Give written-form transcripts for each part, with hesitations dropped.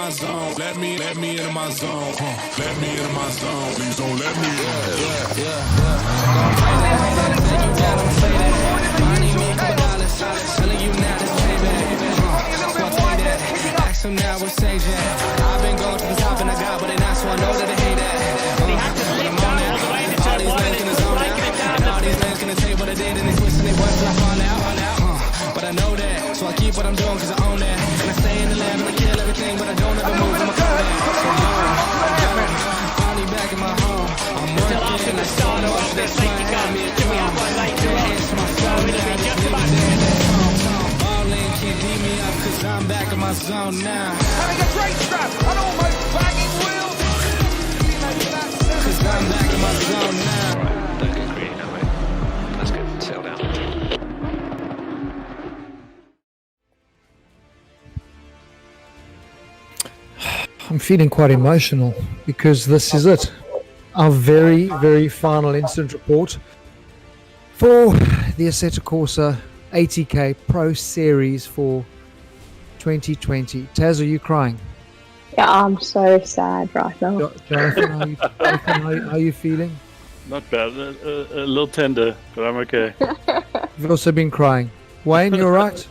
my zone. Let me into my zone. Let me into my zone. Please don't let me in. Ask him now, what's saying? I've been going to the top and I got what they not, so I know that they hate that. All these men can zone out. And all these men can tell you what I did and they twist and they work till I fall out. But I know that, so I keep what I'm doing cause I own that. And I stay in the lab and I kill everything, but I don't ever move from my code. So finally back in my home. I'm working, I start off this way. It's my phone now. Ballin', can't beat me up cause I'm back in my zone now. Having a great strap and almost banging wheels. Cause I'm back in my zone now. Right, don't get greedy now, mate. Let's go, settle down. I'm feeling quite emotional because this is it. Our very, very final incident report for the Assetto Corsa ATK Pro Series for 2020. Taz, are you crying? Yeah, I'm so sad right now. Jonathan, how are you feeling? Not bad. A little tender, but I'm okay. You've also been crying. Wayne, you all right?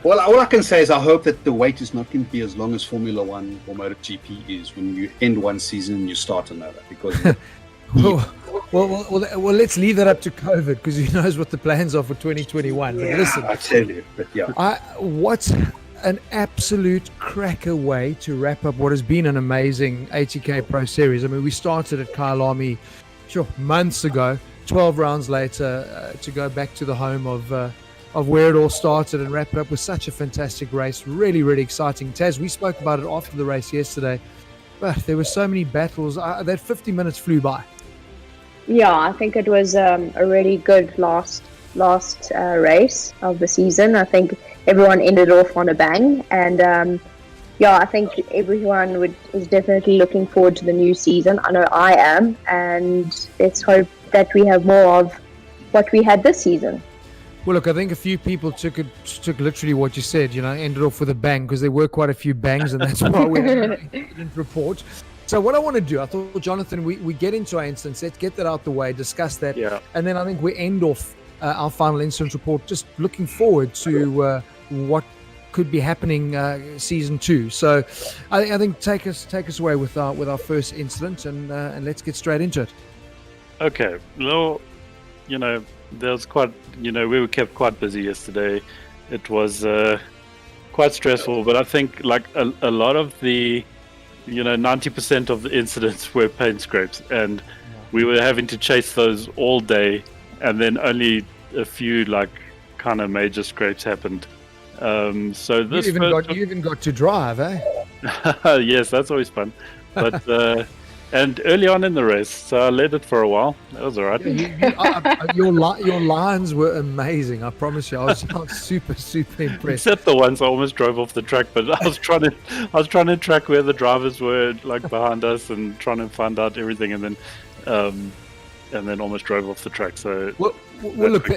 Well, all I can say is I hope that the wait is not going to be as long as Formula One or MotoGP is when you end one season and you start another. Because well, let's leave that up to COVID because who knows what the plans are for 2021. But listen, I tell you, but yeah. What's an absolute cracker way to wrap up what has been an amazing ATK Pro Series. I mean, we started at Kyalami months ago, 12 rounds later, to go back to the home of where it all started and wrap it up with such a fantastic race. Really, really exciting. Taz, we spoke about it after the race yesterday, but there were so many battles. That 50 minutes flew by. Yeah, I think it was a really good last race of the season. I think everyone ended off on a bang, and I think everyone is definitely looking forward to the new season. I know I am, and let's hope that we have more of what we had this season. Well, look, I think a few people took literally what you said, ended off with a bang, because there were quite a few bangs, and that's why we had an incident report. So what I want to do, I thought, Jonathan, we get into our instance, let's get that out the way, discuss that, and then I think we end off our final incident report, just looking forward to what could be happening season 2. So I think take us away with our first incident, and let's get straight into it. Okay. Well, there was quite, we were kept quite busy yesterday. It was quite stressful, but I think like a lot of the 90% of the incidents were paint scrapes, and we were having to chase those all day, and then only a few kind of major scrapes happened. So this you even got to drive, eh? Yes, that's always fun. But and early on in the race, so I led it for a while. That was all right. Your lines were amazing. I promise you, I was super impressed. Except the ones I almost drove off the track, but I was trying to track where the drivers were behind us and trying to find out everything, and then almost drove off the track. So well look,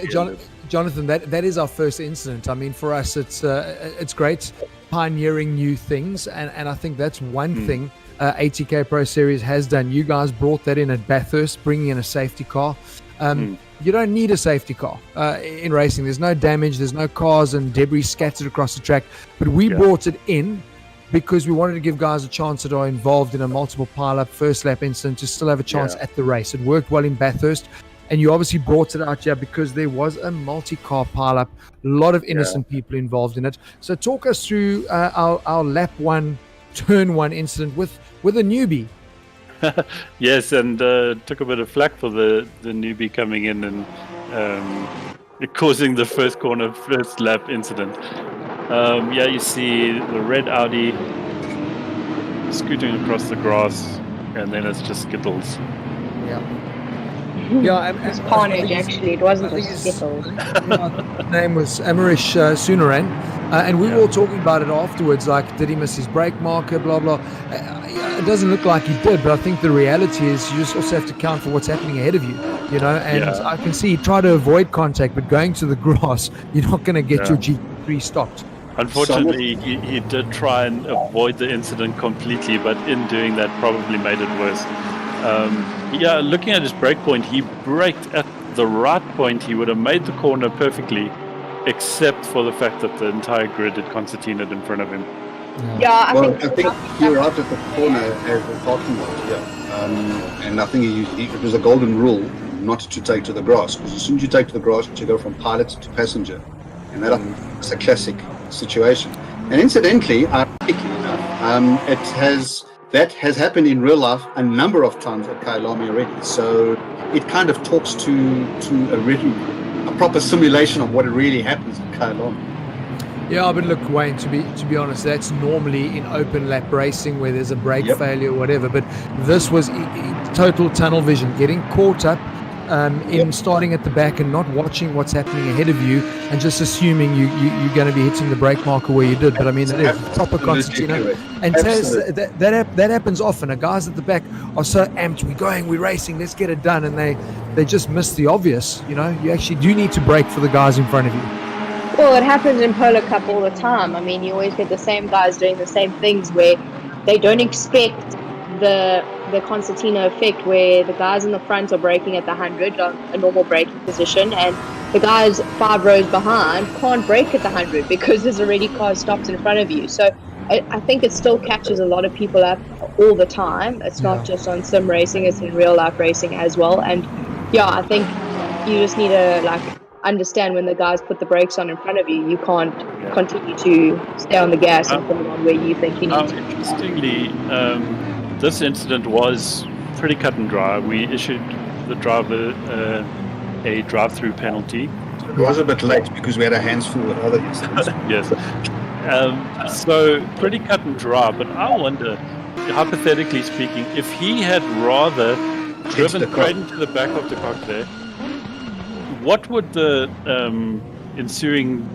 Jonathan, that is our first incident. I mean, for us, it's great pioneering new things, and I think that's one thing ATK Pro Series has done. You guys brought that in at Bathurst, bringing in a safety car. You don't need a safety car in racing. There's no damage, there's no cars and debris scattered across the track, but we brought it in because we wanted to give guys a chance that are involved in a multiple pile-up first lap incident to still have a chance at the race. It worked well in Bathurst, and you obviously brought it out here because there was a multi-car pile-up, a lot of innocent people involved in it. So talk us through our lap 1, turn 1 incident with a newbie. Yes, and took a bit of flack for the newbie coming in and causing the first corner, first lap incident. You see the red Audi scooting across the grass, and then it's just Skittles. It was carnage, actually. It wasn't just Skittles. His name was Marius Roberts, and we were all talking about it afterwards, did he miss his brake marker, blah, blah. It doesn't look like he did, but I think the reality is you just also have to account for what's happening ahead of you, and I can see he tried to avoid contact, but going to the grass, you're not going to get your G3 stopped. Unfortunately, he did try and avoid the incident completely, but in doing that probably made it worse. Looking at his break point, he braked at the right point. He would have made the corner perfectly, except for the fact that the entire grid had concertinaed in front of him. Yeah, I think he arrived at the corner as the parking lot, and I think it was a golden rule not to take to the grass, because as soon as you take to the grass, you go from pilot to passenger, and that's a classic situation. And incidentally, ironically enough, that has happened in real life a number of times at Kyalami already. So it kind of talks to a proper simulation of what really happens at Kyalami. Yeah, but look, Wayne, to be honest, that's normally in open lap racing where there's a brake failure or whatever. But this was total tunnel vision, getting caught up in starting at the back and not watching what's happening ahead of you and just assuming you're going to be hitting the brake marker where you did. But I mean, proper concertina. And Taz, that happens often. The guys at the back are so amped, we're racing, let's get it done. And they just miss the obvious. You actually do need to brake for the guys in front of you. Well, it happens in Polo Cup all the time. I mean, you always get the same guys doing the same things where they don't expect the concertina effect, where the guys in the front are braking at the 100 on a normal braking position, and the guys 5 rows behind can't brake at the 100 because there's already cars stopped in front of you. So I think it still catches a lot of people up all the time. It's not just on sim racing, it's in real life racing as well. And I think you just need to understand when the guys put the brakes on in front of you, you can't continue to stay on the gas and put it on where you think you need to. Interestingly, this incident was pretty cut and dry. We issued the driver a drive-through penalty. It was a bit late because we had our hands full with other incidents. Yes. So pretty cut and dry, but I wonder, hypothetically speaking, if he had rather driven straight into the back of the car there, what would the ensuing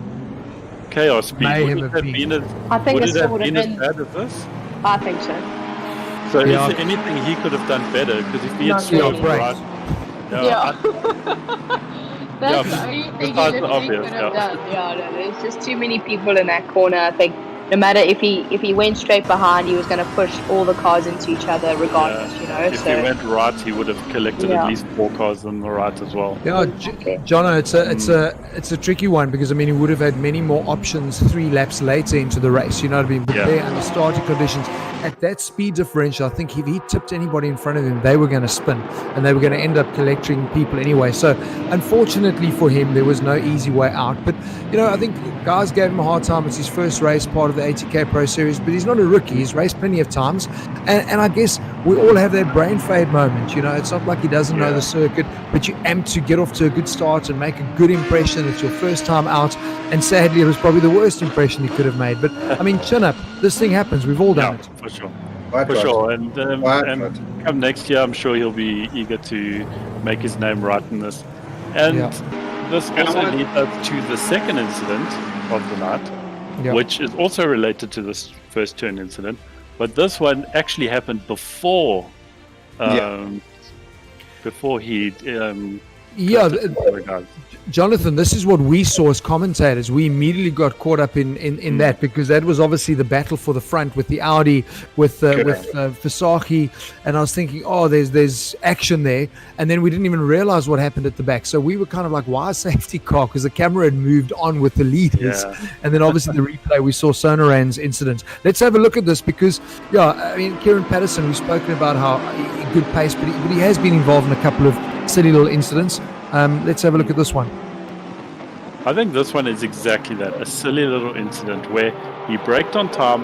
chaos be? Would it have been as bad as this? I think so. So is there anything he could have done better? Because if he had swung right... That's the only thing he could have done. There's just too many people in that corner. I think no matter if he went straight behind, he was going to push all the cars into each other regardless, If he went right, he would have collected at least 4 cars on the right as well. Yeah, Jono, it's a tricky one because, I mean, he would have had many more options 3 laps later into the race, you know what I mean? But there, under starting conditions, at that speed differential, I think if he tipped anybody in front of him, they were going to spin and they were going to end up collecting people anyway. So, unfortunately for him, there was no easy way out. But, I think guys gave him a hard time. It's his first race, part of the ATK Pro Series, but he's not a rookie. He's raced plenty of times. And I guess we all have that brain fade moment. It's not like he doesn't know the circuit, but you amped to get off to a good start and make a good impression. It's your first time out. And sadly, it was probably the worst impression he could have made. But, I mean, chin up. This thing happens. We've all done it. For sure. For sure. And come next year, I'm sure he'll be eager to make his name right in this. And this also leads us to the second incident of the night, which is also related to this first turn incident. But this one actually happened before he Jonathan, this is what we saw as commentators. We immediately got caught up in that because that was obviously the battle for the front with the Audi, with Versace, and I was thinking, there's action there, and then we didn't even realize what happened at the back. So we were kind of like, why a safety car? Because the camera had moved on with the leaders, and then obviously the replay we saw Sonoran's incident. Let's have a look at this because, I mean, Kieran Patterson, we've spoken about how good pace, but he has been involved in a couple of silly little incidents. Let's have a look at this one. I think this one is exactly that, a silly little incident where he braked on time,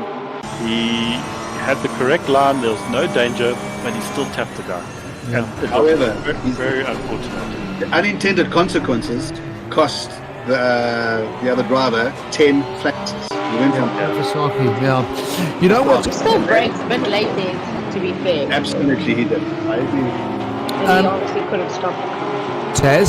he had the correct line, there was no danger, but he still tapped the guy. However, very unfortunate. The unintended consequences cost the other driver 10 flags. He went from Versace, You know what? He still brakes a bit late there, to be fair. Absolutely, he did. I agree. And he obviously could have stopped the car. Taz,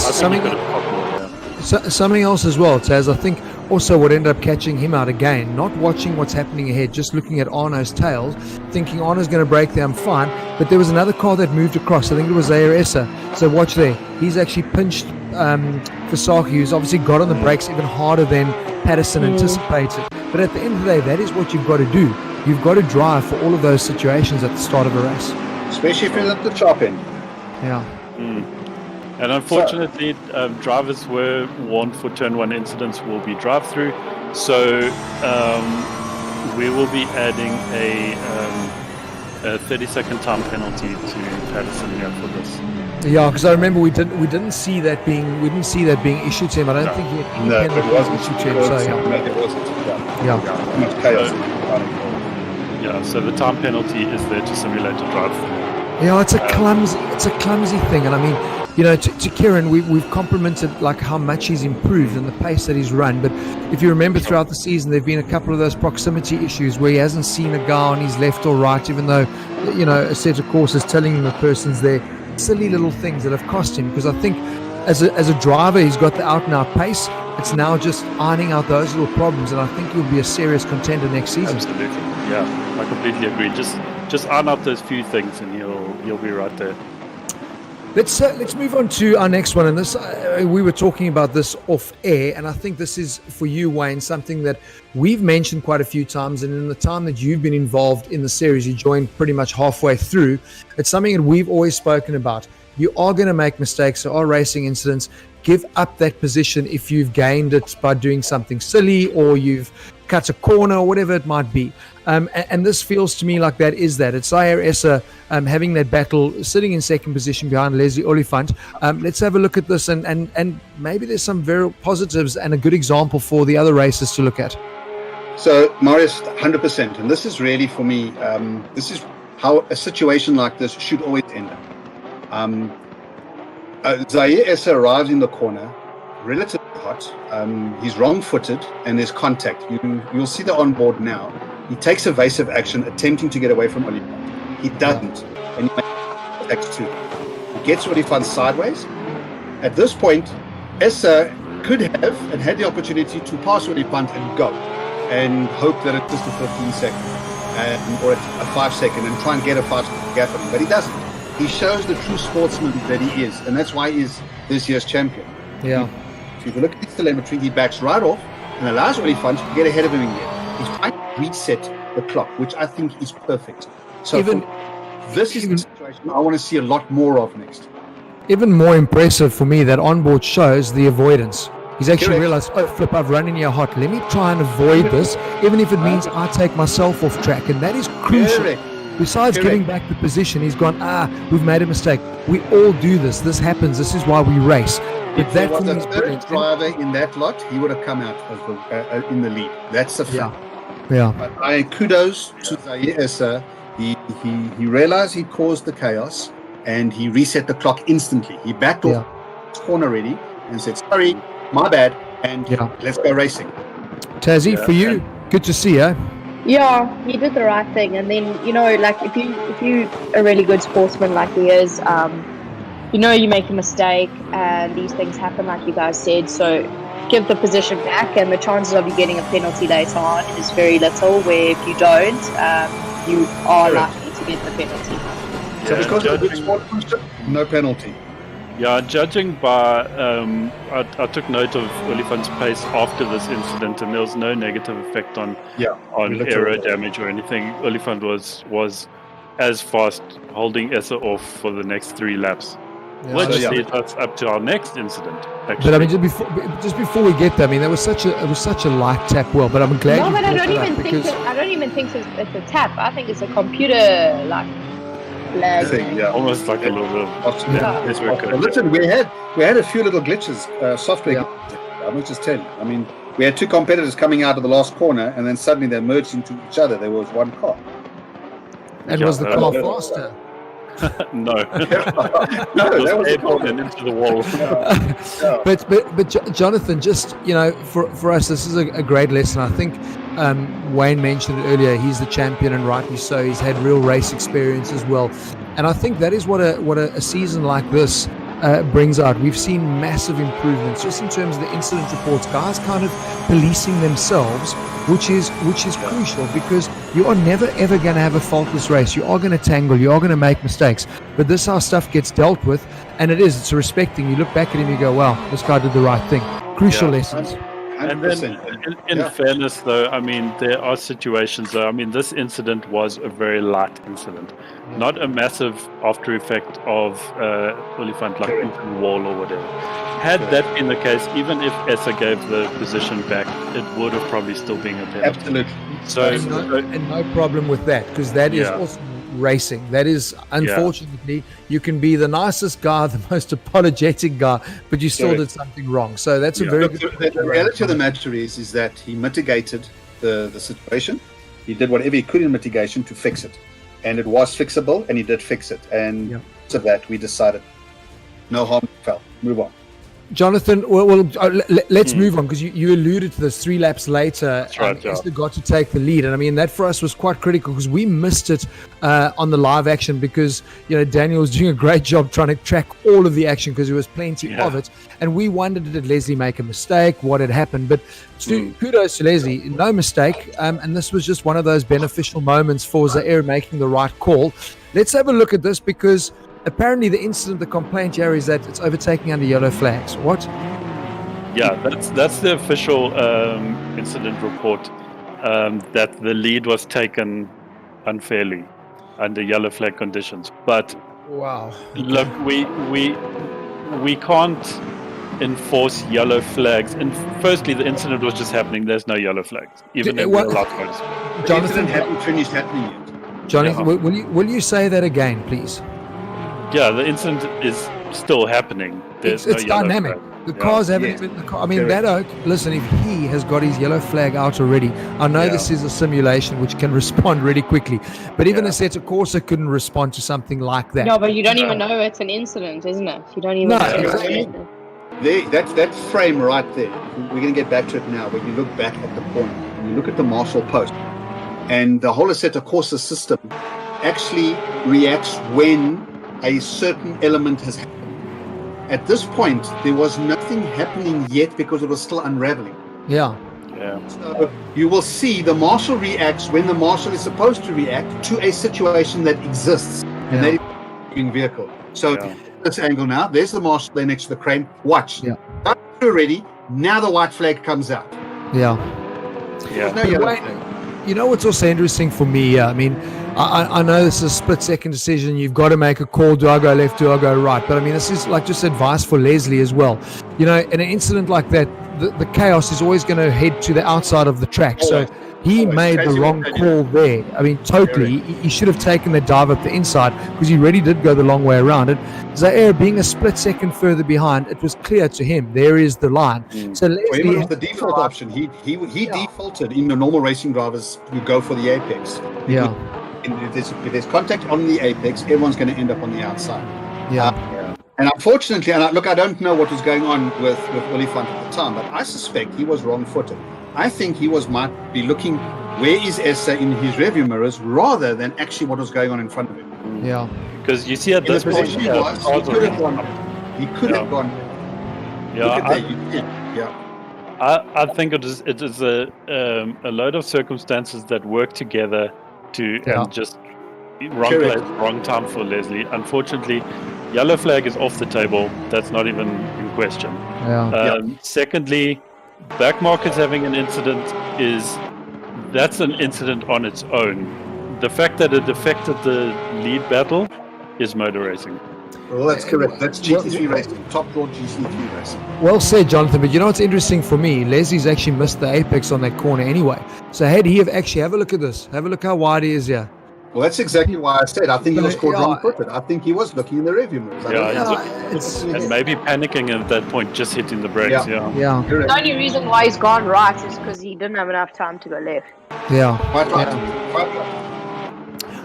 something else as well, Taz. I think also what ended up catching him out again, not watching what's happening ahead, just looking at Arno's tails, thinking Arno's going to brake there, I'm fine. But there was another car that moved across. I think it was Essa. So watch there. He's actually pinched Versace, who's obviously got on the brakes even harder than Patterson anticipated. But at the end of the day, that is what you've got to do. You've got to drive for all of those situations at the start of a race. Especially if you're at the top end. Yeah. And unfortunately, drivers were warned for turn 1 incidents will be drive-through. So we will be adding a 30-second time penalty to Patterson here for this. Yeah, because I remember we didn't see that being issued to him. I don't think he had any penalty issued to him. So It wasn't. yeah. Too much chaos. Yeah, so the time penalty is there to simulate a drive-through. Yeah, it's a clumsy thing, and I mean, you know, to Kieran, we've complimented like how much he's improved and the pace that he's run. But if you remember throughout the season, there've been a couple of those proximity issues where he hasn't seen a guy on his left or right, even though, you know, a set of course is telling him the person's there. Silly little things that have cost him. Because I think as a driver, he's got the out-and-out pace. It's now just ironing out those little problems, and I think he'll be a serious contender next season. Absolutely, yeah, I completely agree. Just iron out those few things, and he'll be right there. Let's move on to our next one, and this we were talking about this off air, and I think this is for you, Wayne, something that we've mentioned quite a few times, and in the time that you've been involved in the series, you joined pretty much halfway through. It's something that we've always spoken about. You are going to make mistakes. There are racing incidents. Give up that position if you've gained it by doing something silly or you've cut a corner or whatever it might be. And this feels to me like that is that. It's Zaire Essa having that battle, sitting in second position behind Leslie Oliphant. Let's have a look at this, and maybe there's some very positives and a good example for the other races to look at. So, Marius, 100%. And this is really, for me, this is how a situation like this should always end up. Zaire Essa arrives in the corner, relatively hot. He's wrong-footed, and there's contact. You'll see the onboard now. He takes evasive action, attempting to get away from Oliphant. He doesn't, and he makes contact too. He gets Oliphant sideways. At this point, Essa could have and had the opportunity to pass Oliphant and go, and hope that it's just a 15-second or a 5-second, and try and get a 5-second gap on him. But he doesn't. He shows the true sportsman that he is, and that's why he's this year's champion. Yeah. If you look at his telemetry, he backs right off and allows Oliphant to get ahead of him in here. He's trying to reset the clock, which I think is perfect. So this is the situation I want to see a lot more of next. Even more impressive for me, that onboard shows the avoidance. He's actually realized, oh, flip, I've run in here hot. Let me try and avoid this, even if it means I take myself off track. And that is crucial. Correct. Besides getting back the position, he's gone, we've made a mistake. We all do this. This happens. This is why we race. But if there was a third driver in that lot, he would have come out as in the lead. That's a fact. Yeah. But I kudos to Zaire Essa. He realized he caused the chaos, and he reset the clock instantly. He backed off his corner already and said, sorry, my bad, and let's go racing. Tazzy, for you, good to see you. Yeah, he did the right thing, and then like if you a really good sportsman like he is, you make a mistake, and these things happen, like you guys said. So give the position back, and the chances of you getting a penalty later on is very little. Where if you don't, you are likely to get the penalty. So because of good sportsmanship, no penalty. Yeah, judging by, I took note of Oliphant's pace after this incident, and there was no negative effect on aero damage or anything. Oliphant was as fast, holding Essa off for the next 3 laps. Which leads us up to our next incident. Actually. But I mean, just before we get there, I mean, it was such a light tap. Well, but I'm glad. No, but I don't even think it's a tap. I think it's a computer almost like a little bit of listen, we had a few little glitches, software glitches, I must just tell you. I mean, we had 2 competitors coming out of the last corner, and then suddenly they merged into each other. There was one car. And was the car faster? No. That was airborne into the wall. But Jonathan, just for us, this is a great lesson. I think Wayne mentioned it earlier. He's the champion, and rightly so. He's had real race experience as well, and I think that is what a season like this brings out. We've seen massive improvements just in terms of the incident reports, guys kind of policing themselves, which is crucial, because you are never ever going to have a faultless race. You are going to tangle, you are going to make mistakes, but this is how stuff gets dealt with, and it's a respecting. You look back at him, you go, wow, this guy did the right thing. Crucial lessons. And then, 100%. in Yeah. fairness, though, I mean, there are situations, though. I mean, this incident was a very light incident, not a massive after effect of Olifant, like into the wall or whatever. Had that been the case, even if Essa gave the position back, it would have probably still been a penalty. Absolutely. So, And no problem with that, because that is Yeah. also racing. That is, unfortunately, you can be the nicest guy, the most apologetic guy, but you still did something wrong. So that's a very Look, good. the reality of the matter is that he mitigated the situation. He did whatever he could in mitigation to fix it. And it was fixable, and he did fix it. And because of that, we decided no harm fell. Move on. Jonathan, let's move on, because you alluded to this 3 laps later. That's right, yeah. Esther got to take the lead, and I mean that for us was quite critical because we missed it on the live action because Daniel was doing a great job trying to track all of the action because there was plenty of it, and we wondered, did Leslie make a mistake? What had happened? But kudos to Leslie, no mistake, and this was just one of those beneficial moments for Zaire making the right call. Let's have a look at this because apparently the incident, the complaint, Jerry, is that it's overtaking under yellow flags. What? Yeah, that's the official incident report, that the lead was taken unfairly under yellow flag conditions. But Wow. look, we can't enforce yellow flags. And firstly, the incident was just happening. There's no yellow flags, even if we're allowed to participate. The incident hadn't finished happening yet. Jonathan, will you say that again, please? Yeah, the incident is still happening. There's It's no yellow dynamic. flag. The cars haven't Yes. even. I mean, that oak. Listen, if he has got his yellow flag out already, I know this is a simulation which can respond really quickly, but even a Assetto Corsa couldn't respond to something like that. No, but you don't even know it's an incident, isn't it? You don't even No, know it's exactly. an incident. That frame right there, we're going to get back to it now, but you look back at the corner, and you look at the Marshall post, and the whole Assetto Corsa system actually reacts when a certain element has happened. At this point, there was nothing happening yet because it was still unraveling. Yeah. Yeah. So you will see the Marshal reacts when the Marshal is supposed to react to a situation that exists, and that is a moving vehicle. So this angle now, there's the Marshal there next to the crane. Watch. Yeah. That's already. Now the white flag comes out. Yeah. Yeah. No But yellow wait, flag. you know what's also interesting for me? I mean, I know this is a split-second decision. You've got to make a call. Do I go left? Do I go right? But I mean, this is like just advice for Leslie as well. In an incident like that, the chaos is always going to head to the outside of the track. So he made the wrong call there. I mean, totally. He should have taken the dive up the inside because he really did go the long way around it. Zaire being a split second further behind, it was clear to him there is the line. So For him, it Leslie was the default option. He defaulted in the normal racing drivers who go for the apex. Yeah. And if there's contact on the apex, everyone's going to end up on the outside. Yeah. And unfortunately, I don't know what was going on with Olifant at the time, but I suspect he was wrong-footed. I think he might be looking where is Essa in his rearview mirrors rather than actually what was going on in front of him. Yeah. Because you see at In the this point, position he was, he could have gone. He could have gone. Yeah, Look at that. You did. Yeah. I think it is a load of circumstances that work together to and just wrong Correct. place, wrong time for Leslie. Unfortunately, yellow flag is off the table. That's not even in question. Yeah. Secondly, back markers having an incident that's an incident on its own. The fact that it affected the lead battle is motor racing. Well, that's correct. That's GT3 racing. Top draw GT3 racing. Well said, Jonathan. But you know what's interesting for me? Leslie's actually missed the apex on that corner anyway. So had he have actually, have a look at this. Have a look how wide he is here. Well, that's exactly why I said I think he was caught wrong-footed. I think he was looking in the rearview mirrors. And maybe panicking at that point, just hitting the brakes. Yeah. Correct. The only reason why he's gone right is because he didn't have enough time to go left. Yeah. Quite right. Quite right.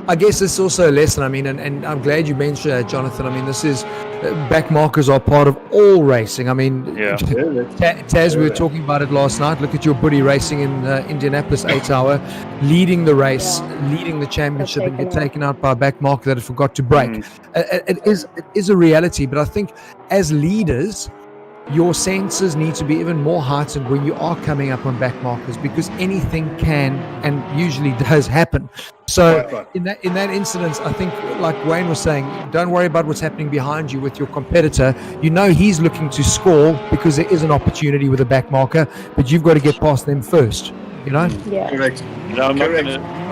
I guess it's also a lesson. I mean, and I'm glad you mentioned that, Jonathan. I mean, this is back markers are part of all racing. I mean, Taz, we were talking about it last night. Look at your buddy racing in Indianapolis 8 hour, leading the race, leading the championship, and get taken out by a back marker that it forgot to brake. It is a reality, but I think as leaders, your senses need to be even more heightened when you are coming up on back markers, because anything can and usually does happen. So Right. in that instance, I think, like Wayne was saying, don't worry about what's happening behind you with your competitor. You know he's looking to score because there is an opportunity with a back marker, but you've got to get past them first. You know? Yeah. Correct. No, I'm Correct.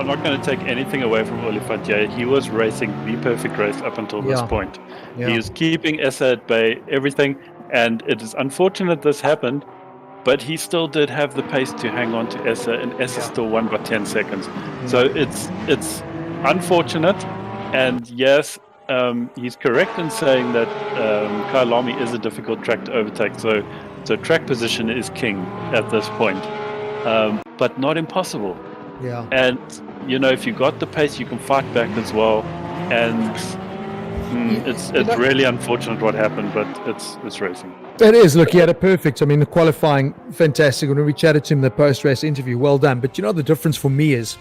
not going to take anything away from Olivier. He was racing the perfect race up until this Yeah. point. Yeah. He is keeping Essa at bay, everything, and it is unfortunate this happened, but he still did have the pace to hang on to Essa, and Essa still won by 10 seconds. So it's unfortunate, and yes, he's correct in saying that Kyalami is a difficult track to overtake. So track position is king at this point. But not impossible. Yeah. And if you got the pace, you can fight back as well. And it's really unfortunate what happened, but it's racing. It is. Look, he had a perfect. I mean, the qualifying, fantastic. When we chatted to him in the post-race interview, well done. But the difference for me is,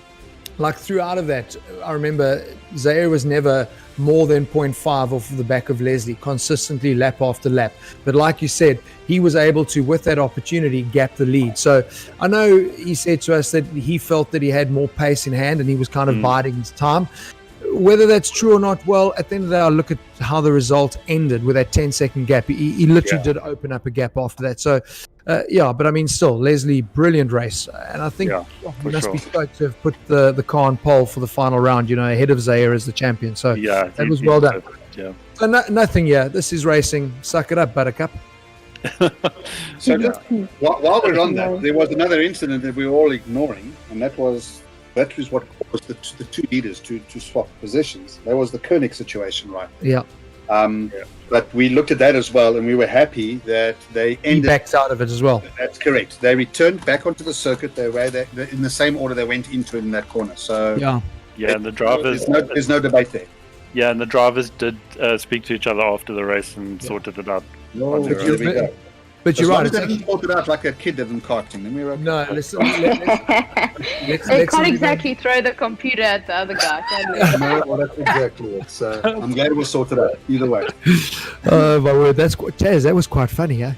like, throughout of that, I remember Zaire was never more than 0.5 off of the back of Leslie, consistently lap after lap. But like you said, he was able to, with that opportunity, gap the lead. So I know he said to us that he felt that he had more pace in hand and he was kind of biding his time. Whether that's true or not, well, at the end of the day, I look at how the result ended with that 10-second gap. He literally did open up a gap after that. So, but I mean, still, Leslie, brilliant race. And I think we must be stoked to have put the car on pole for the final round, ahead of Zaire as the champion. So that was well done. Yeah. So nothing here. This is racing. Suck it up, Buttercup. So while we're on that, there was another incident that we were all ignoring, and that was what caused the two leaders to swap positions. That was the Koenig situation, right? Yeah. But we looked at that as well, and we were happy that they He ended. backed out of it as well. That's correct. They returned back onto the circuit the way they in the same order they went into it in that corner. So Yeah. And the drivers. there's no debate there. Yeah, and the drivers did speak to each other after the race and sorted it out. No, There there we go. But As you're long right. as It's they didn't actually, sort it out like that kid did in karting, then we're okay. no, let's They can't exactly throw the computer at the other guy, can they? No, well, that's exactly it. So I'm glad it was sorted out. Either way. Oh my word, Taz, that was quite funny, huh?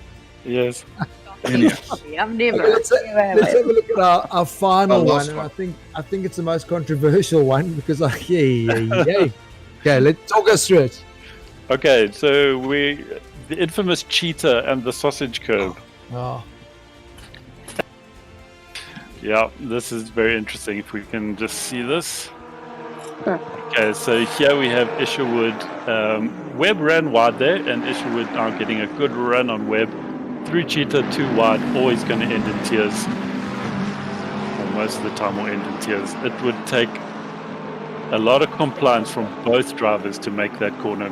Yes. Anyhow. I've never. Okay, let's have a look at our final Our one, last and one. I think it's the most controversial one because, yay. Okay, let's talk us through it. Okay, so the infamous cheetah and the sausage curve. Oh, Yeah, this is very interesting. If we can just see this. Okay, so here we have Isherwood. Webb ran wide there, and Isherwood now getting a good run on Webb. Through cheetah, too wide, always going to end in tears. Or most of the time will end in tears. It would take a lot of compliance from both drivers to make that corner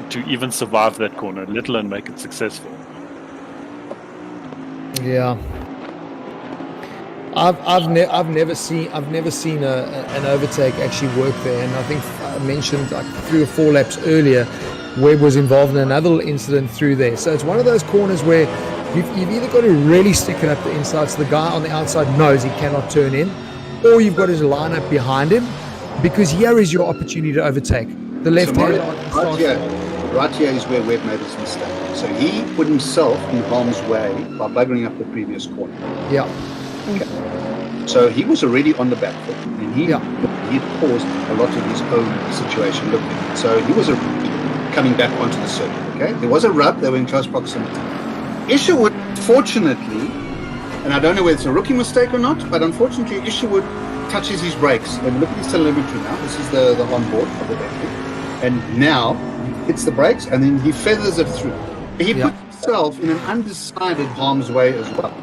to even survive that corner, let alone make it successful. yeah. I've never seen an overtake actually work there, and I think I mentioned like 3 or 4 laps earlier, Webb was involved in another little incident through there. So it's one of those corners where you've either got to really stick it up the inside, so the guy on the outside knows he cannot turn in, or you've got to line up behind him, because here is your opportunity to overtake. The left hand Right here is where Webb made his mistake. So he put himself in harm's way by buggering up the previous corner. Yeah. So he was already on the back foot, and he had caused a lot of his own situation. Look, so he was coming back onto the circuit. Okay, there was a rub; they were in close proximity. Isherwood, fortunately, and I don't know whether it's a rookie mistake or not, but unfortunately, Isherwood touches his brakes. And look at his telemetry now. This is the onboard of the Bentley, and now he hits the brakes, and then he feathers it through. He put himself in an undecided harm's way as well.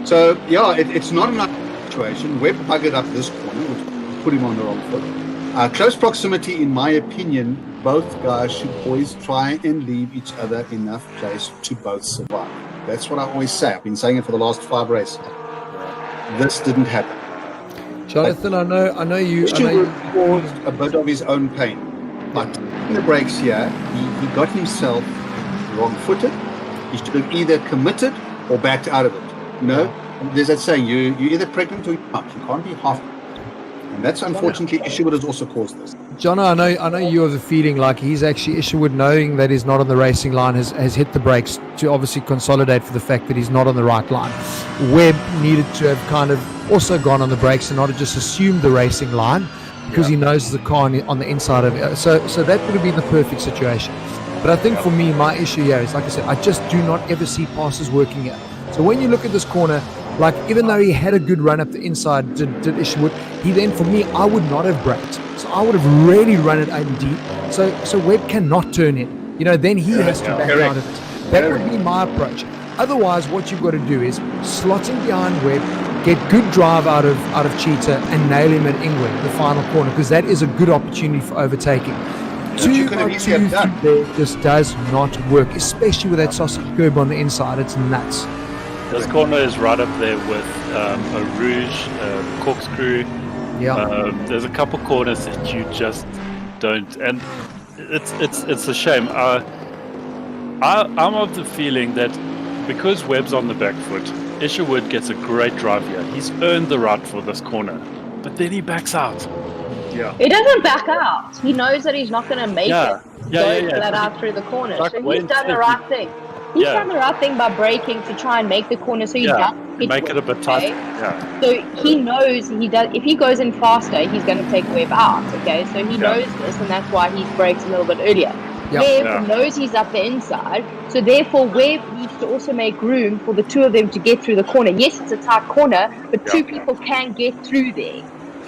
It's not enough situation. Webb buggered up this corner, which put him on the wrong foot. Close proximity, in my opinion, both guys should always try and leave each other enough place to both survive. That's what I always say. I've been saying it for the last 5 races. This didn't happen. Jonathan, I know you. Isherwood caused a bit of his own pain, but in the brakes here, he got himself wrong-footed. He should have either committed or backed out of it. There's that saying, you're either pregnant or you're not. You can't be half. And that's unfortunately Isherwood has also caused this. John, I know you have the feeling like he's actually Isherwood, knowing that he's not on the racing line, has hit the brakes to obviously consolidate for the fact that he's not on the right line. Webb needed to have kind of also gone on the brakes and not have just assumed the racing line because he knows the car on the inside of it. So that would have been the perfect situation. But I think for me, my issue here is, like I said, I just do not ever see passes working here. So when you look at this corner, like even though he had a good run up the inside, did Isherwood, he then, for me, I would not have braked. So I would have really run it in deep. So Webb cannot turn in. Then he has to back out of it. That would be my approach. Otherwise, what you've got to do is slot him behind Webb, get good drive out of Cheetah, and nail him at England, the final corner, because that is a good opportunity for overtaking. Two there just does not work, especially with that sausage curb on the inside. It's nuts. This corner is right up there with a Rouge, Corkscrew. Yeah. There's a couple corners that you just don't, and it's a shame. I'm of the feeling that because Webb's on the back foot, Isherwood gets a great drive here. He's earned the right for this corner, but then he backs out. Yeah. He doesn't back out. He knows that he's not going to make it. Going flat out through the corner. Like so he's done the right thing. He's done the right thing by braking to try and make the corner so he doesn't make it a bit tight. Yeah. So he knows he does. If he goes in faster, he's going to take Webb out. Okay, so he knows this, and that's why he brakes a little bit earlier. Webb knows he's up the inside, so therefore Webb needs to also make room for the two of them to get through the corner. Yes, it's a tight corner, but two people can get through there.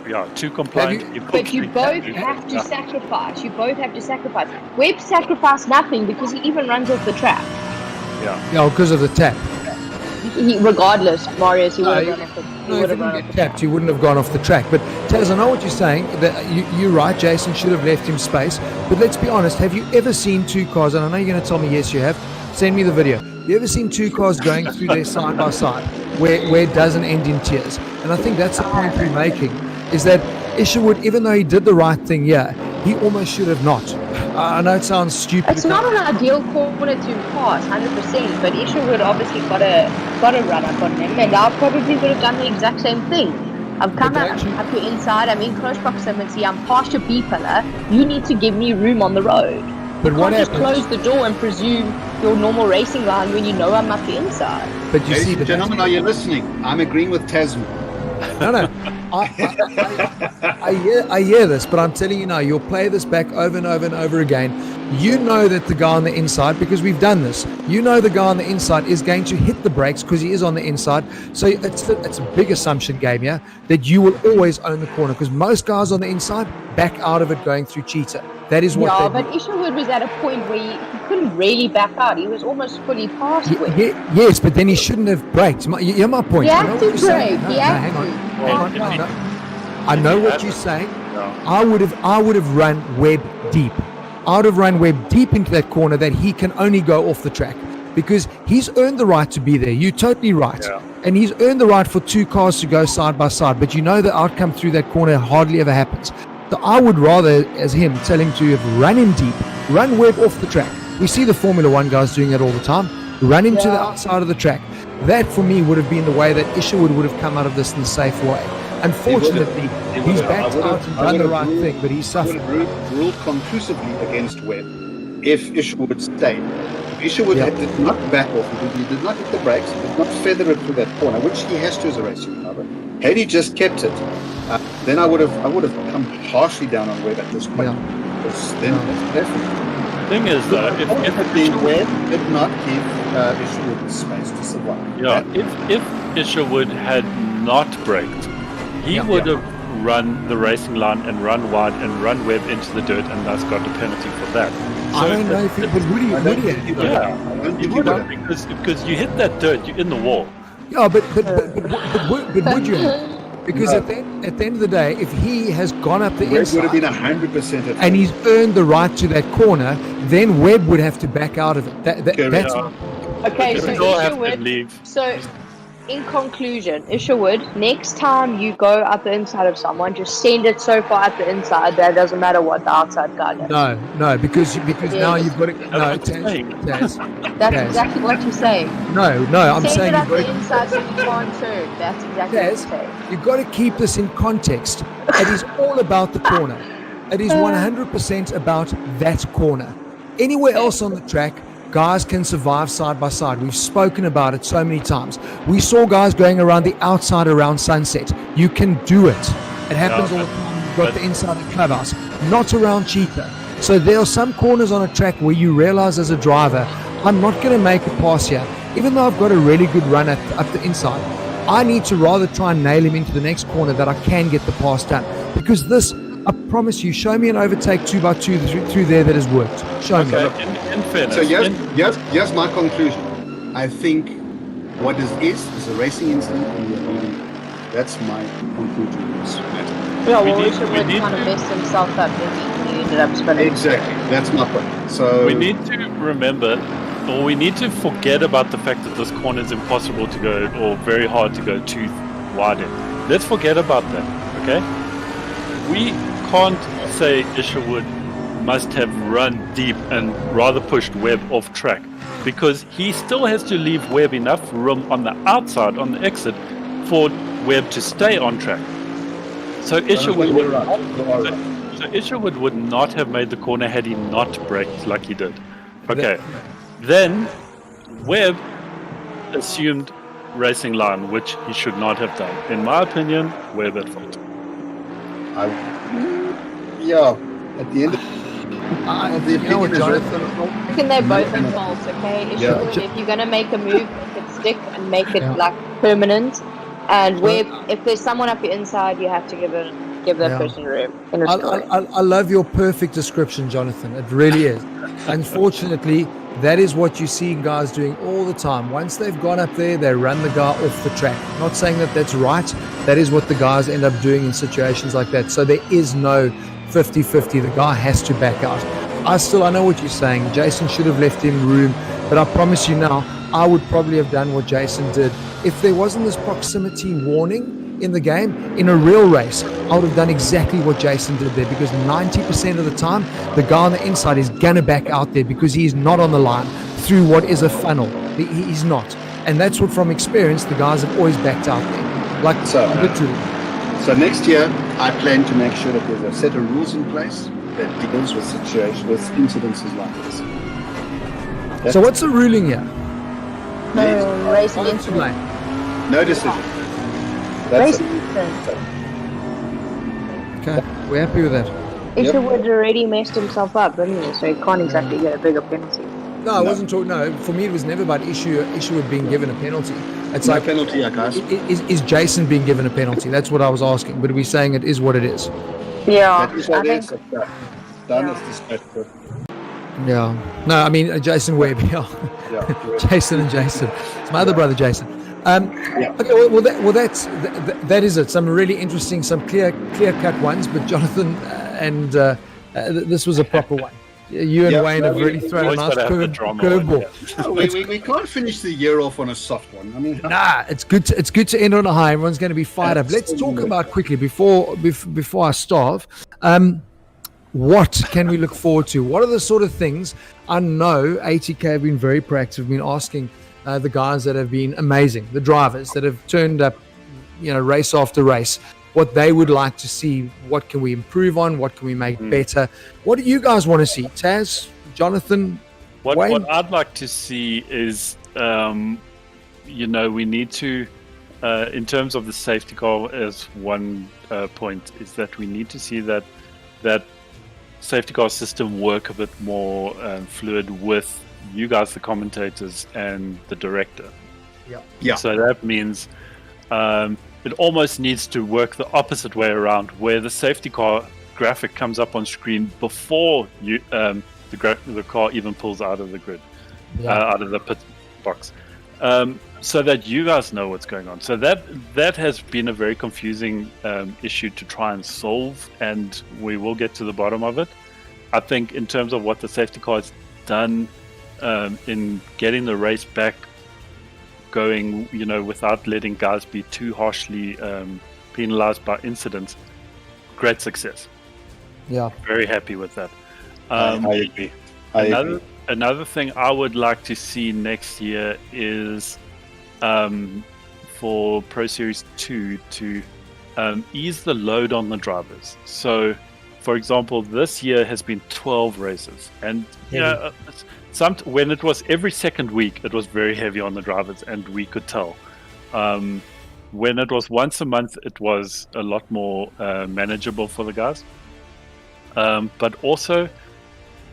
Yeah, two compliant people. But you both have to sacrifice. You both have to sacrifice. Webb sacrificed nothing because he even runs off the track. Yeah, because of the tap. Regardless, Marius, he would have run off the track. No, if he didn't get tapped, he wouldn't have gone off the track. But Taz, I know what you're saying. That you're right, Jason should have left him space. But let's be honest, have you ever seen two cars, and I know you're going to tell me yes you have, send me the video. You ever seen two cars going through there side by side where it doesn't end in tears? And I think that's the point we're making, is that Isherwood, even though he did the right thing he almost should have not. I know it sounds stupid. It's not an ideal corner to pass, 100%, but Isherwood obviously got a run up on him, and I probably would have done the exact same thing. I've come up your inside, I'm in close proximity, I'm past your B pillar, you need to give me room on the road. But you can't just close the door and presume your normal racing line when you know I'm up the inside. But you see, gentlemen, are you listening? I'm agreeing with Tasmin. No. I hear this, but I'm telling you now, you'll play this back over and over and over again. You know that the guy on the inside, because we've done this, you know the guy on the inside is going to hit the brakes because he is on the inside. So it's a big assumption game, that you will always own the corner, because most guys on the inside back out of it going through Cheetah. That is what but Isherwood was at a point where he couldn't really back out. He was almost fully past yes, but then he shouldn't have braked. You're my point. He had to brake. Hang on. I know what you're saying. I would have run Webb deep. I would have run Webb deep into that corner that he can only go off the track, because he's earned the right to be there. You're totally right. And he's earned the right for two cars to go side by side, but you know the outcome through that corner hardly ever happens. So I would rather, as him, tell him to run him deep, run Webb off the track. We see the Formula One guys doing that all the time. Run him to the outside of the track. That, for me, would have been the way that Isherwood would have come out of this in a safe way. Unfortunately, he's backed out and done the right thing, but he's suffered. I would have ruled conclusively against Webb if Isherwood stayed. If Isherwood did not back off, he did not hit the brakes, he did not feather it through that corner, which he has to as a racing driver. Had he just kept it, then I would have come harshly down on Webb at this point. Then it's definitely. The thing is, though, if Webb did not give Isherwood space to survive. If Isherwood had not braked, he would have run the racing line and run wide and run Webb into the dirt, and thus got a penalty for that. So I don't know if it would he would have, because you hit that dirt, you're in the wall. Yeah, but would you have? Because at the end of the day, if he has gone up the inside, would have been 100%, and he's earned the right to that corner, then Webb would have to back out of it. That's okay. So Isherwood. So, in conclusion, Isherwood, next time you go up the inside of someone, just send it so far up the inside that it doesn't matter what the outside guy does. No, because now you've got to. No, Taz. That's exactly what you're saying. No, I'm saying you've got to. Send it up the inside so you can't turn. That's exactly what you're saying. You've got to keep this in context. It is all about the corner. It is 100% about that corner. Anywhere else on the track, guys can survive side by side. We've spoken about it so many times. We saw guys going around the outside around Sunset. You can do it. It happens all the time. You've got the inside of the clubhouse, not around Cheetah. So there are some corners on a track where you realize as a driver, I'm not going to make a pass here. Even though I've got a really good run up the inside, I need to rather try and nail him into the next corner that I can get the pass done. Because this, I promise you, show me an overtake 2x2 through there that has worked. Show me. In fairness. So here's my conclusion. I think what this is a racing incident. That's my conclusion in this matter. Yeah, well, Richard kind of messed himself up, and he ended up spinning. Exactly. That's my point. So we need to remember, or we need to forget about the fact that this corner is impossible to go, or very hard to go too wide in. Let's forget about that, okay? We can't say Isherwood must have run deep and rather pushed Webb off track, because he still has to leave Webb enough room on the outside, on the exit, for Webb to stay on track. So Isherwood would not have made the corner had he not braked like he did. Okay. Then Webb assumed racing line, which he should not have done. In my opinion, Webb at fault. At the end of the opinion is Jonathan, I think they're both at fault, okay? If you're going to make a move, make it stick and make it like permanent. And if there's someone up your inside, you have to give that person room. I love your perfect description, Jonathan. It really is. Unfortunately, that is what you see guys doing all the time. Once they've gone up there, they run the guy off the track. Not saying that that's right. That is what the guys end up doing in situations like that. So there is no 50-50. The guy has to back out. I know what you're saying. Jason should have left him room. But I promise you now, I would probably have done what Jason did. If there wasn't this proximity warning in the game, in a real race, I would have done exactly what Jason did there, because 90% of the time, the guy on the inside is going to back out there because he's not on the line through what is a funnel. He's not. And that's what, from experience, the guys have always backed out there. Like, literally. So next year, I plan to make sure that there's a set of rules in place that deals with situations, with incidences like this. So what's the ruling here? No racing incident. No decision. That's it. Okay, we're happy with that. Isherwood already messed himself up, didn't he? So he can't exactly get a bigger penalty. No, I wasn't talking. No, for me, it was never about Isherwood being given a penalty. It's no like penalty, guys. Is Jason being given a penalty? That's what I was asking. But are we saying it is what it is? Yeah, that is what it is. Done as dispatched. Yeah. No, I mean Jason Webb. Yeah. Jason and Jason. It's my other brother, Jason. Okay. Well, that is it. Some really interesting, some clear cut ones. But Jonathan and this was a proper one. You and Wayne have really thrown a nice curveball. We can't finish the year off on a soft one. I mean, it's good to end on a high. Everyone's going to be fired up. Let's talk about quickly before I starve. What can we look forward to? What are the sort of things? I know ATK have been very proactive, been asking the guys that have been amazing, the drivers that have turned up, race after race, what they would like to see. What can we improve on? What can we make better? What do you guys want to see? Taz, Jonathan, Wayne? What I'd like to see is, we need to, in terms of the safety car, as one point, is that we need to see that safety car system work a bit more fluid with you guys, the commentators, and the director. Yeah. So that means it almost needs to work the opposite way around, where the safety car graphic comes up on screen before the car even pulls out of the grid, out of the pit box, so that you guys know what's going on. So that has been a very confusing issue to try and solve, and we will get to the bottom of it. I think in terms of what the safety car has done in getting the race back going, without letting guys be too harshly penalized by incidents, great success. Yeah, very happy with that. I agree. Another thing I would like to see next year is for Pro Series 2 to ease the load on the drivers. So for example, this year has been 12 races, and when it was every second week, it was very heavy on the drivers, and we could tell. When it was once a month, it was a lot more manageable for the guys. But also,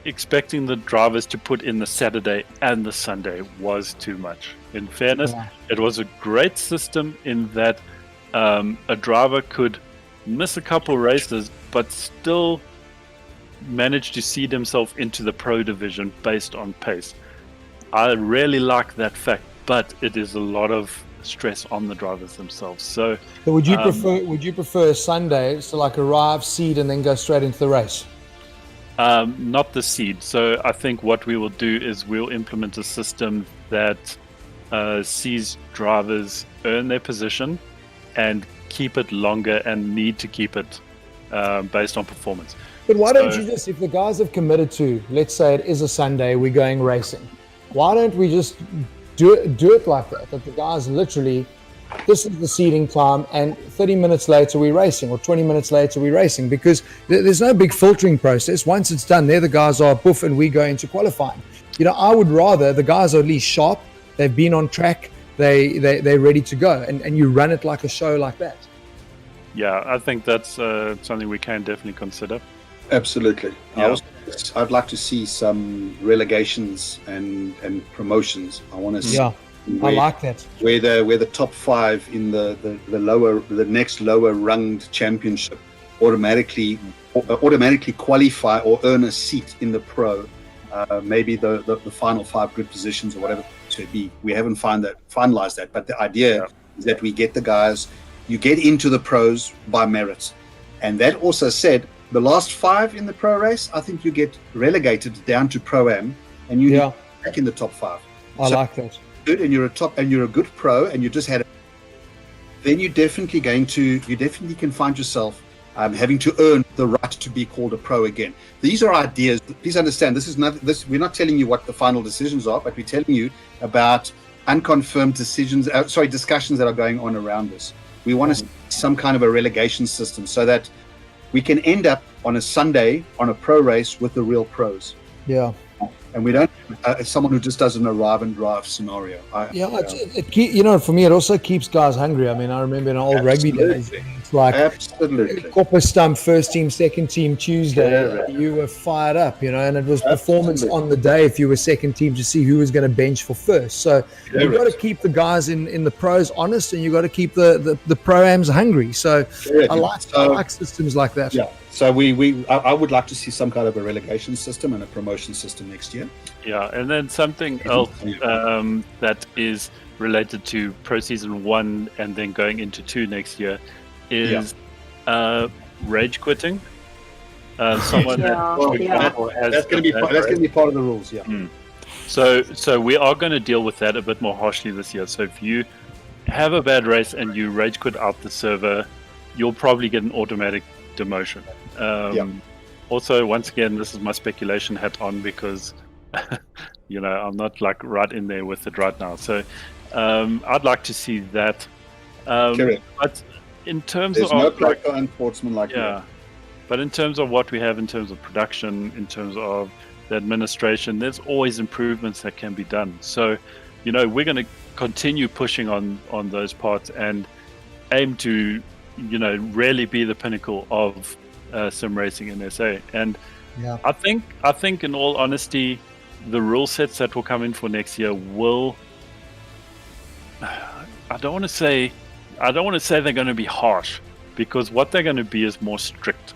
expecting the drivers to put in the Saturday and the Sunday was too much. In fairness, it was a great system in that a driver could miss a couple races, but still manage to seed himself into the pro division based on pace. I really like that fact, but it is a lot of stress on the drivers themselves. So would you prefer Sunday, so like arrive, seed, and then go straight into the race? Not the seed. So I think what we will do is we'll implement a system that sees drivers earn their position and keep it longer, and need to keep it based on performance. But why don't you just, if the guys have committed to, let's say it is a Sunday, we're going racing, why don't we just do it like that? That the guys literally, this is the seeding time, and 30 minutes later we're racing, or 20 minutes later we're racing, because there's no big filtering process. Once it's done, there the guys are poof, and we go into qualifying. I would rather the guys are at least sharp, they've been on track, they're ready to go, and you run it like a show like that. Yeah, I think that's something we can definitely consider. Absolutely. Yeah. I'd like to see some relegations and promotions. I want to see. Yeah, I like that. Where the top 5 in the next lower runged championship automatically qualify or earn a seat in the pro. Maybe the final 5 grid positions or whatever it should be. We haven't finalized that, but the idea is that we get the guys. You get into the pros by merit, and that also said, the last 5 in the pro race, I think you get relegated down to pro-am, and you get back in the top 5. I like that. Good, and you're a good pro, and you just had it. Then you definitely can find yourself having to earn the right to be called a pro again. These are ideas. Please understand, we're not telling you what the final decisions are, but we're telling you about unconfirmed discussions that are going on around this. We want to see some kind of a relegation system so that we can end up on a Sunday on a pro race with the real pros. Yeah. And we don't someone who just does an arrive and drive scenario. For me, it also keeps guys hungry. I mean, I remember in old rugby days, it's like copper stump, first team, second team Tuesday. You were fired up, and it was performance on the day if you were second team to see who was going to bench for first. So you've got to keep the guys in the pros honest, and you've got to keep the pro-ams hungry. So I like systems like that. Yeah. So I would like to see some kind of a relegation system and a promotion system next year. Yeah, and then something else that is related to Pro Season 1 and then going into 2 next year is rage quitting. Someone that's going to be part of the rules. Yeah. So we are going to deal with that a bit more harshly this year. So if you have a bad race and you rage quit out the server, you'll probably get an automatic demotion. Also, once again, this is my speculation hat on, because I'm not like right in there with it right now. So I'd like to see that. But in terms there's of no cracker enforcement like that. But in terms of what we have in terms of production, in terms of the administration, there's always improvements that can be done. So we're going to continue pushing on those parts and aim to really be the pinnacle of sim racing in SA. And I think in all honesty, the rule sets that will come in for next year will, I don't want to say they're going to be harsh, because what they're going to be is more strict.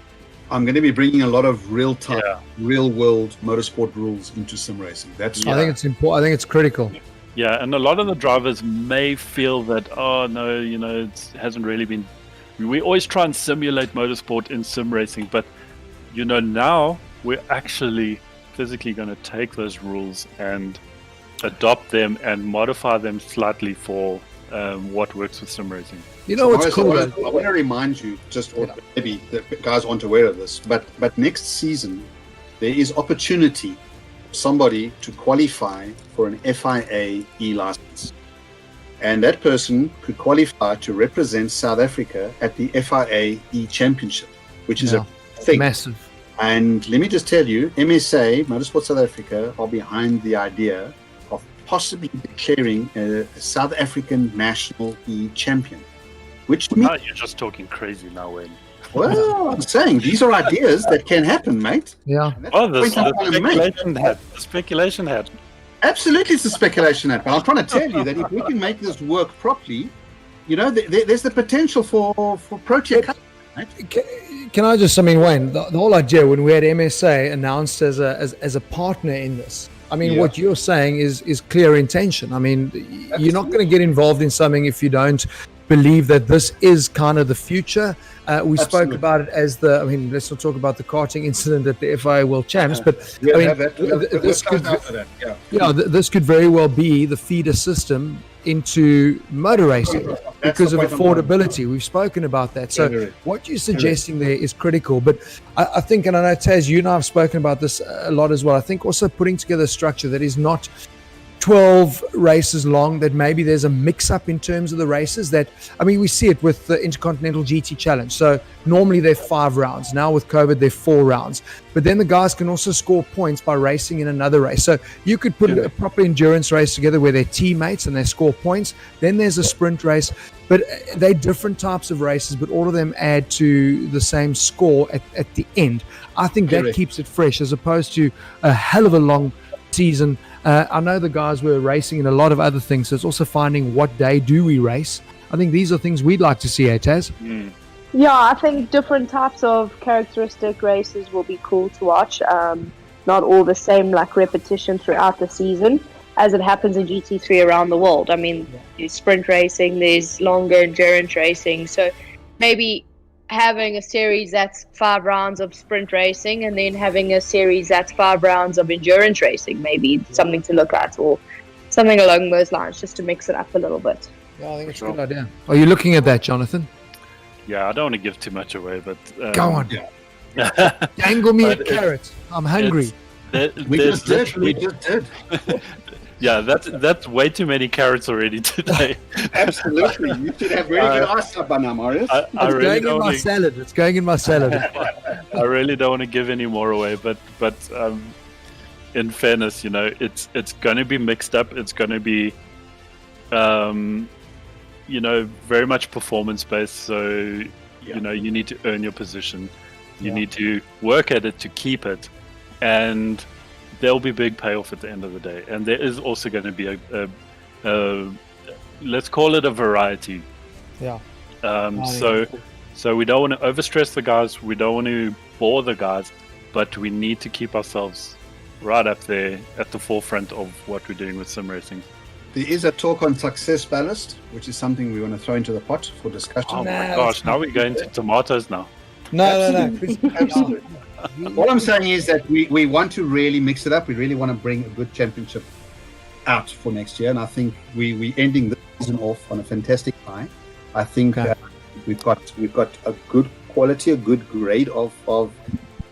I'm going to be bringing a lot of real-time, real-world motorsport rules into sim racing. I think it's important. I think it's critical. Yeah, and a lot of the drivers may feel that, it hasn't really been. We always try and simulate motorsport in sim racing, but now we're actually physically going to take those rules and adopt them and modify them slightly for what works with sim racing. What's cool? I want to remind you, maybe the guys aren't aware of this, but next season there is opportunity for somebody to qualify for an FIA e-license. And that person could qualify to represent South Africa at the FIA E-Championship, which is a thing. Massive. And let me just tell you, MSA, Motorsport South Africa, are behind the idea of possibly declaring a South African national champion. Which means, No, you're just talking crazy now, Wayne. well, I'm saying these are ideas that can happen, mate. Yeah. Oh, the speculation hat. Absolutely, it's a speculation hat. But I'm trying to tell you that if we can make this work properly, there's the potential for Protea. Can I just, Wayne, the whole idea when we had MSA announced as a partner in this, what you're saying is clear intention. You're not going to get involved in something if you don't believe that this is kind of the future. We spoke about it as let's not talk about the karting incident at the FIA World Champs, but this could very well be the feeder system into motor racing because of affordability. We've spoken about that. So what you're suggesting there is critical. But I think, and I know, Taz, you and I have spoken about this a lot as well, I think also putting together a structure that is not 12 races long, that maybe there's a mix-up in terms of the races. That we see it with the Intercontinental GT Challenge. So normally they're 5 rounds. Now with COVID, they're 4 rounds. But then the guys can also score points by racing in another race. So you could put a proper endurance race together where they're teammates and they score points. Then there's a sprint race. But they're different types of races, but all of them add to the same score at the end. I think that keeps it fresh as opposed to a hell of a long season. I know the guys were racing in a lot of other things, so it's also finding what day do we race. I think these are things we'd like to see, Taz? Yeah, I think different types of characteristic races will be cool to watch. Not all the same, like repetition throughout the season, as it happens in GT3 around the world. There's sprint racing, there's longer endurance racing, so maybe having a series that's 5 rounds of sprint racing and then having a series that's 5 rounds of endurance racing, maybe something to look at, or something along those lines, just to mix it up a little bit. Yeah, I think it's a good idea. Are you looking at that, Jonathan? Yeah, I don't want to give too much away, but go on. Dangle me a carrot. I'm hungry. We just did. Yeah, that's way too many carrots already today. Absolutely. You should have really good eyesight by now, Marius. It's going in my salad. I really don't want to give any more away, but in fairness, it's going to be mixed up. It's going to be, very much performance based. So, you need to earn your position. You need to work at it to keep it, and there'll be big payoff at the end of the day. And there is also going to be a let's call it a variety. Yeah. So we don't want to overstress the guys. We don't want to bore the guys, but we need to keep ourselves right up there at the forefront of what we're doing with sim racing. There is a talk on success ballast, which is something we want to throw into the pot for discussion. Oh my gosh, now we're going to tomatoes now. No. Absolutely. All I'm saying is that we want to really mix it up. We really want to bring a good championship out for next year, and I think we ending this season off on a fantastic high. I think we've got a good quality, a good grade of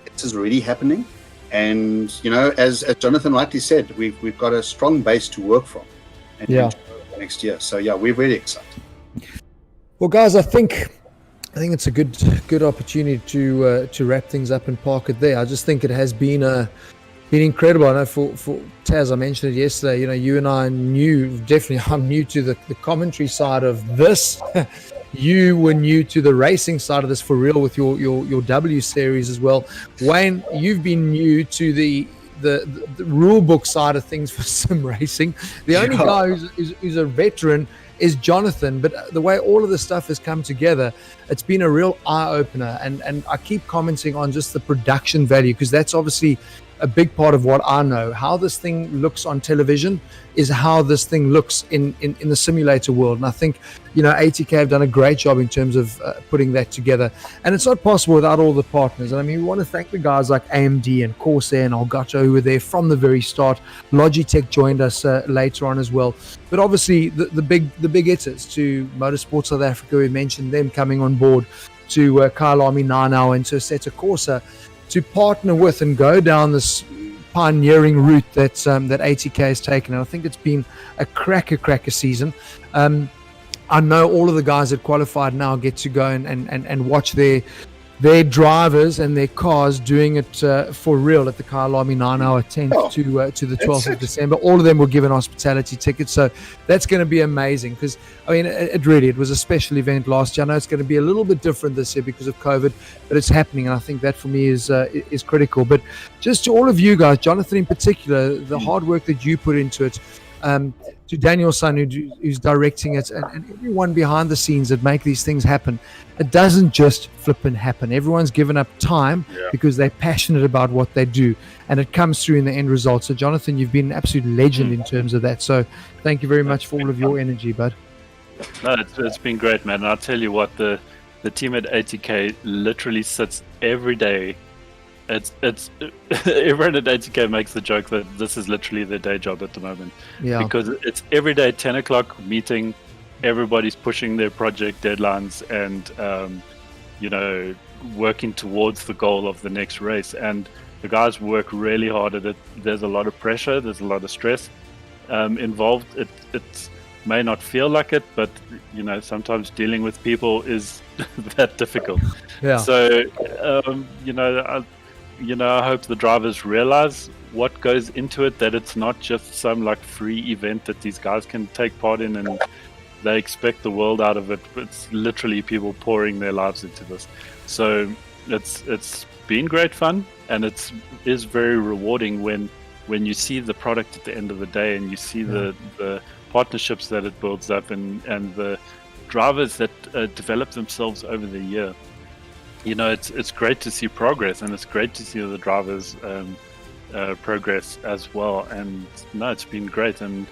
this is already happening, and as Jonathan rightly said, we've got a strong base to work from. And next year, so we're very excited. Well, guys, I think it's a good opportunity to wrap things up and park it there. I just think it has been incredible. I know for Taz, I mentioned it yesterday. You and I I'm new to the commentary side of this. You were new to the racing side of this for real with your W series as well. Wayne, you've been new to the rule book side of things for sim racing. The only guy who's a veteran is Jonathan, but the way all of this stuff has come together, it's been a real eye-opener, and I keep commenting on just the production value, because that's obviously a big part of what I know. How this thing looks on television is how this thing looks in the simulator world, and I think ATK have done a great job in terms of putting that together, and it's not possible without all the partners. And we want to thank the guys like AMD and Corsair and Elgato, who were there from the very start. Logitech joined us later on as well, but obviously the big hitters, to Motorsport South Africa, we mentioned them coming on board, to Kyalami now, and to Assetto Corsa, to partner with and go down this pioneering route that ATK has taken. And I think it's been a cracker season. I know all of the guys that qualified now get to go and watch their their drivers and their cars doing it for real at the Kyalami 9-hour 10th to the 12th of December. All of them were given hospitality tickets, so that's going to be amazing because, I mean, it was a special event last year. I know it's going to be a little bit different this year because of COVID, but it's happening, and I think that for me is critical. But just to all of you guys, Jonathan in particular, the hard work that you put into it, to Daniel's son who's directing it, and everyone behind the scenes that make these things happen. It doesn't just flip and happen. Everyone's given up time because they're passionate about what they do, and it comes through in the end result. So Jonathan, you've been an absolute legend in terms of that. So thank you very much for all of your energy, bud. No, it's been great, man. And I'll tell you what, the team at ATK literally sits every day. It's everyone at ATK makes the joke that this is literally their day job at the moment. Yeah. Because it's every day 10 o'clock meeting, everybody's pushing their project deadlines and working towards the goal of the next race. And the guys work really hard at it. There's a lot of pressure, there's a lot of stress involved. It may not feel like it, but sometimes dealing with people is that difficult. Yeah. So I hope the drivers realize what goes into it, that it's not just some like free event that these guys can take part in and they expect the world out of it. It's literally people pouring their lives into this. So it's been great fun, and it is very rewarding when you see the product at the end of the day, and you see the partnerships that it builds up, and the drivers that develop themselves over the year. It's great to see progress, and it's great to see the drivers progress as well. And no, it's been great, and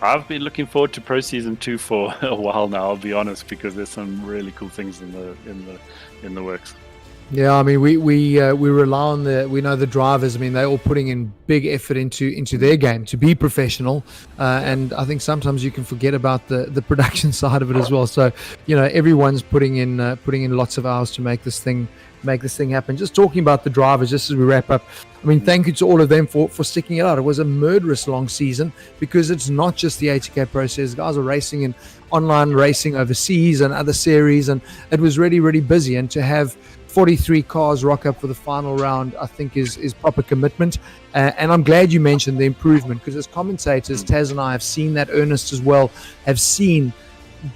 I've been looking forward to Pro Season 2 for a while now, I'll be honest, because there's some really cool things in the works. Yeah, I mean, we rely on we know the drivers. I mean, they're all putting in big effort into their game to be professional, and I think sometimes you can forget about the production side of it as well. So, everyone's putting in lots of hours to make this thing happen. Just talking about the drivers, just as we wrap up, I mean, thank you to all of them for sticking it out. It was a murderous long season because it's not just the ATK Pro Series. Guys are racing in online racing overseas and other series, and it was really, really busy. And to have 43 cars rock up for the final round, I think is proper commitment. And I'm glad you mentioned the improvement, because as commentators, Taz and I have seen that, Ernest as well, have seen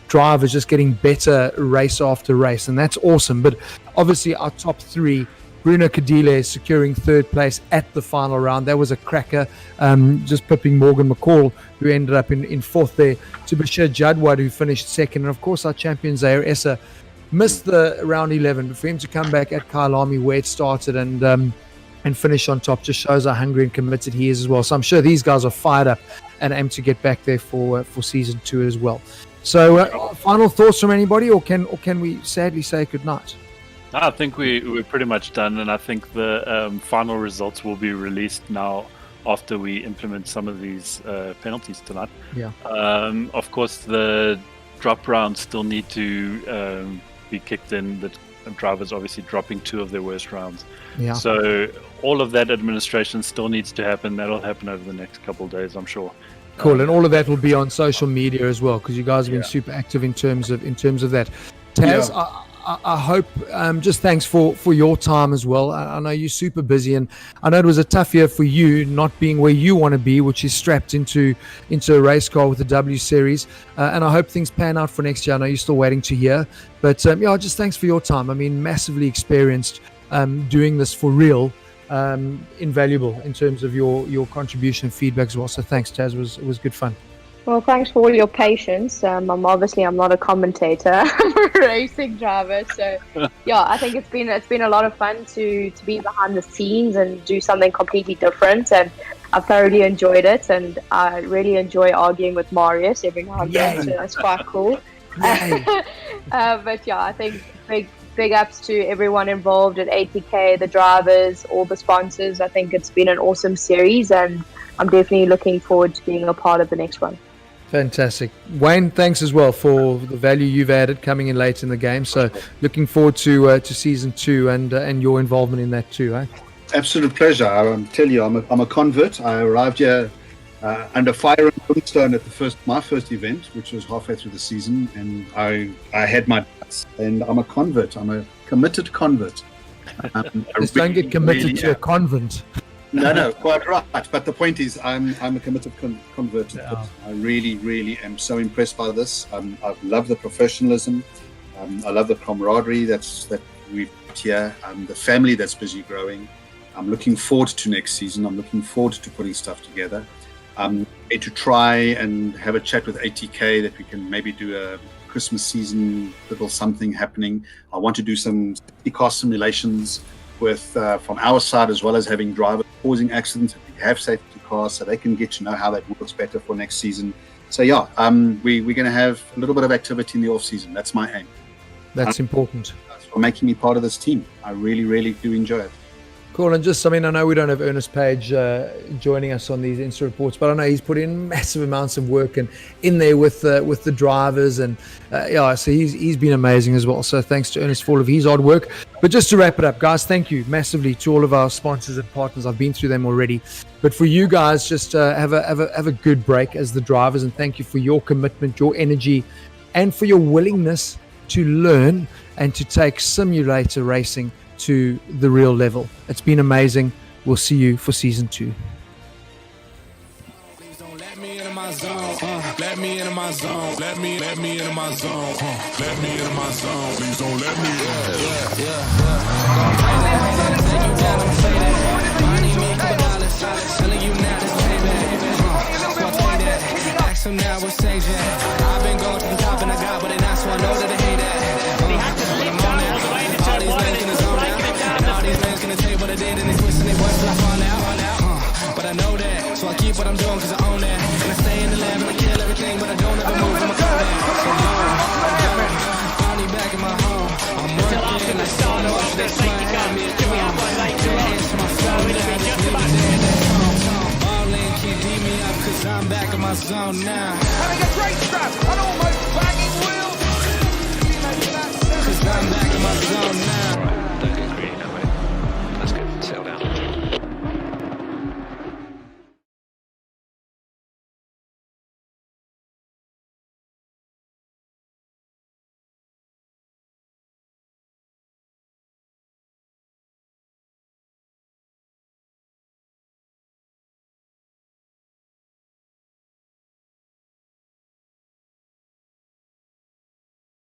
drivers just getting better race after race, and that's awesome. But obviously our top three, Bruno Cadile securing third place at the final round. That was a cracker, just pipping Morgan McCall, who ended up in fourth there, to Bashir Jadwad, who finished second. And of course our champion Zaire Essa missed the round 11, but for him to come back at Kyalami where it started and finish on top just shows how hungry and committed he is as well. So I'm sure these guys are fired up and aim to get back there for season 2 as well. So final thoughts from anybody, or can we sadly say goodnight? I think we're pretty much done, and I think the final results will be released now after we implement some of these penalties tonight. Yeah. Of course, the drop rounds still need to be kicked in. The drivers obviously dropping 2 of their worst rounds. Yeah. So all of that administration still needs to happen. That'll happen over the next couple of days, I'm sure. Cool, and all of that will be on social media as well, because you guys have been super active in terms of that. Taz, I hope, just thanks for your time as well. I know you're super busy, and I know it was a tough year for you, not being where you want to be, which is strapped into a race car with the W Series. And I hope things pan out for next year. I know you're still waiting to hear, but just thanks for your time. I mean, massively experienced, doing this for real. Invaluable in terms of your contribution and feedback as well. So thanks, Taz. It was good fun. Well, thanks for all your patience. I'm not a commentator. I'm a racing driver. So I think it's been a lot of fun to be behind the scenes and do something completely different, and I've thoroughly enjoyed it, and I really enjoy arguing with Marius every now and then, so that's quite cool. But I think big ups to everyone involved at ATK, the drivers, all the sponsors. I think it's been an awesome series, and I'm definitely looking forward to being a part of the next one. Fantastic. Wayne, thanks as well for the value you've added coming in late in the game. So looking forward to season 2 and your involvement in that too, eh? Absolute pleasure. I tell you, I'm a convert. I arrived here under fire and brimstone at my first event, which was halfway through the season, and I had my doubts. And I'm a convert. I'm committed convert. Just don't get committed to a convent. No, quite right. But the point is, I'm a committed convert. Yeah. I really am so impressed by this. I love the professionalism. I love the camaraderie that we've got here. The family that's busy growing. I'm looking forward to next season. I'm looking forward to putting stuff together. And to try and have a chat with ATK that we can maybe do a Christmas season little something happening. I want to do some car simulations with from our side, as well as having drivers causing accidents. We have safety cars, so they can get to know how that works better for next season. So yeah, we're going to have a little bit of activity in the off season. That's my aim. That's important. That's for making me part of this team. I really do enjoy it. Cool. And just, I know we don't have Ernest Page joining us on these Insta reports, but I know he's put in massive amounts of work and in there with the drivers, and so he's been amazing as well. So thanks to Ernest for all of his hard work. But just to wrap it up, guys, thank you massively to all of our sponsors and partners. I've been through them already, but for you guys, just have a good break as the drivers, and thank you for your commitment, your energy, and for your willingness to learn and to take simulator racing to the real level. It's been amazing. We'll see you for season 2. Please don't let me into my zone. Let me into my zone. Let me into my zone. Let me into my zone. Please don't let me in. Now we're staging. I've been going to the top and I got what it now, so I know that they hate it. These man's gonna tell you what I did and they twist and they work till I fall out. But I know that, so I keep what I'm doing cause I own that. And I stay in the lab and I kill everything, but I don't ever move from my code. So finally back in my home. I'm working like so much, that's why I have me a drum. It's my phone, all in, can't beat me up cause I'm back in my zone now. Having a great strap and almost bagging wheels. Cause I'm back in my zone now.